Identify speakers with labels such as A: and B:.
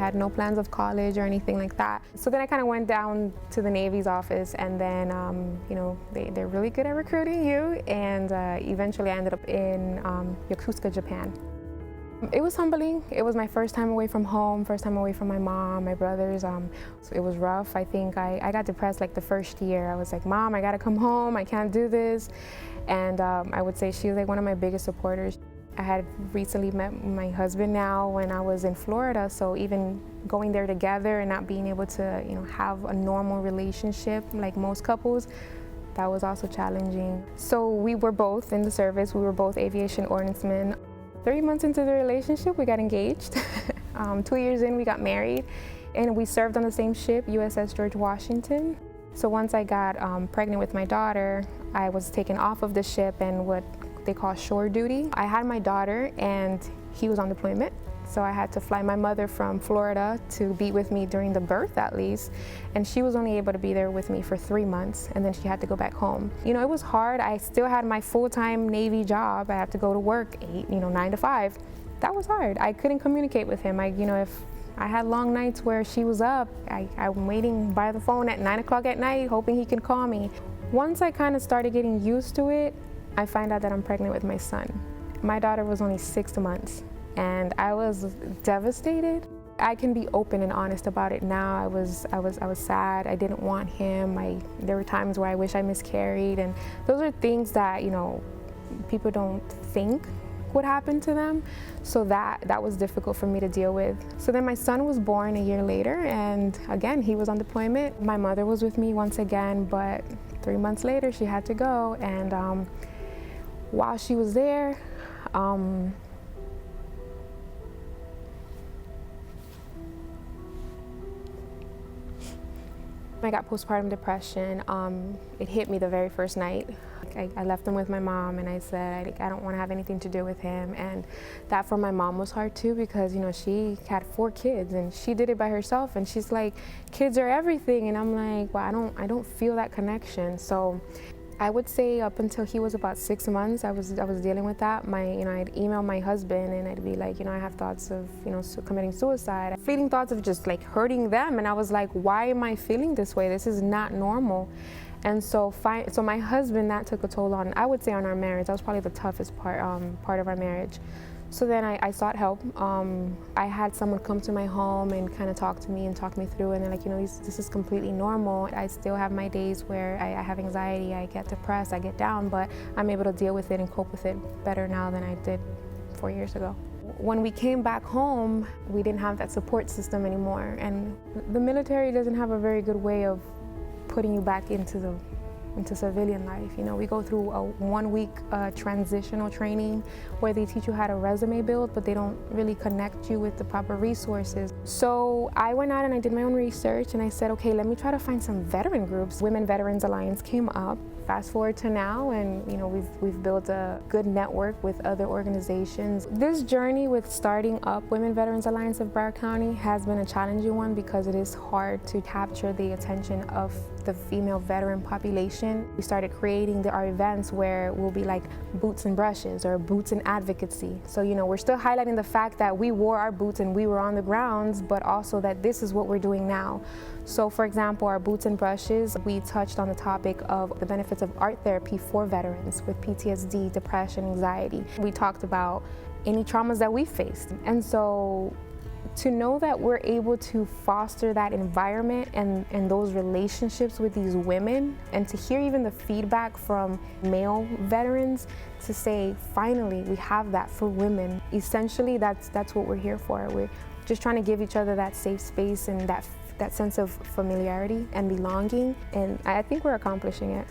A: had no plans of college or anything like that. So then I kind of went down to the Navy's office, and then, you know, they're really good at recruiting you, and eventually I ended up in Yokosuka, Japan. It was humbling. It was my first time away from home, first time away from my mom, my brothers. So it was rough. I think I got depressed like the first year. I was like, Mom, I gotta come home, I can't do this. And I would say she was like one of my biggest supporters. I had recently met my husband now when I was in Florida, so even going there together and not being able to, you know, have a normal relationship like most couples, that was also challenging. So we were both in the service. We were both aviation ordnancemen. 3 months into the relationship, we got engaged. 2 years in, we got married, and we served on the same ship, USS George Washington. So once I got pregnant with my daughter, I was taken off of the ship and what they call shore duty. I had my daughter, and he was on deployment. So I had to fly my mother from Florida to be with me during the birth at least. And she was only able to be there with me for 3 months, and then she had to go back home. You know, it was hard. I still had my full-time Navy job. I had to go to work 9 to 5. That was hard. I couldn't communicate with him. If I had long nights where she was up, I'm waiting by the phone at 9 o'clock at night, hoping he can call me. Once I kind of started getting used to it, I find out that I'm pregnant with my son. My daughter was only 6 months. And I was devastated. I can be open and honest about it now. I was sad. I didn't want him. There were times where I wish I miscarried, and those are things that, you know, people don't think would happen to them. So that was difficult for me to deal with. So then my son was born a year later, and again, he was on deployment. My mother was with me once again, but 3 months later, she had to go. And while she was there, I got postpartum depression. It hit me the very first night. I left him with my mom, and I said, I don't want to have anything to do with him. And that for my mom was hard too, because, you know, she had 4 kids and she did it by herself, and she's like, kids are everything. And I'm like, well, I don't feel that connection. So I would say up until he was about 6 months, I was dealing with that. I'd email my husband, and I'd be like, I have thoughts of, committing suicide, feeling thoughts of just like hurting them. And I was like, why am I feeling this way? This is not normal. And so my husband, that took a toll on, I would say, on our marriage. That was probably the toughest part of our marriage. So then I sought help. I had someone come to my home and kind of talk to me and talk me through, and they're like, this is completely normal. I still have my days where I have anxiety, I get depressed, I get down, but I'm able to deal with it and cope with it better now than I did 4 years ago. When we came back home, we didn't have that support system anymore, and the military doesn't have a very good way of putting you back into civilian life. We go through a 1-week transitional training where they teach you how to resume build, but they don't really connect you with the proper resources. So I went out and I did my own research, and I said, okay, let me try to find some veteran groups. Women Veterans Alliance came up. Fast forward to now, and we've built a good network with other organizations. This journey with starting up Women Veterans Alliance of Broward County has been a challenging one, because it is hard to capture the attention of the female veteran population. We started creating our events where we'll be like boots and brushes, or boots and advocacy. So we're still highlighting the fact that we wore our boots and we were on the grounds, but also that this is what we're doing now. So for example, our boots and brushes, we touched on the topic of the benefits of art therapy for veterans with PTSD, depression, anxiety. We talked about any traumas that we faced. And so to know that we're able to foster that environment and those relationships with these women, and to hear even the feedback from male veterans to say, finally, we have that for women. Essentially, that's what we're here for. We're just trying to give each other that safe space and that sense of familiarity and belonging, and I think we're accomplishing it.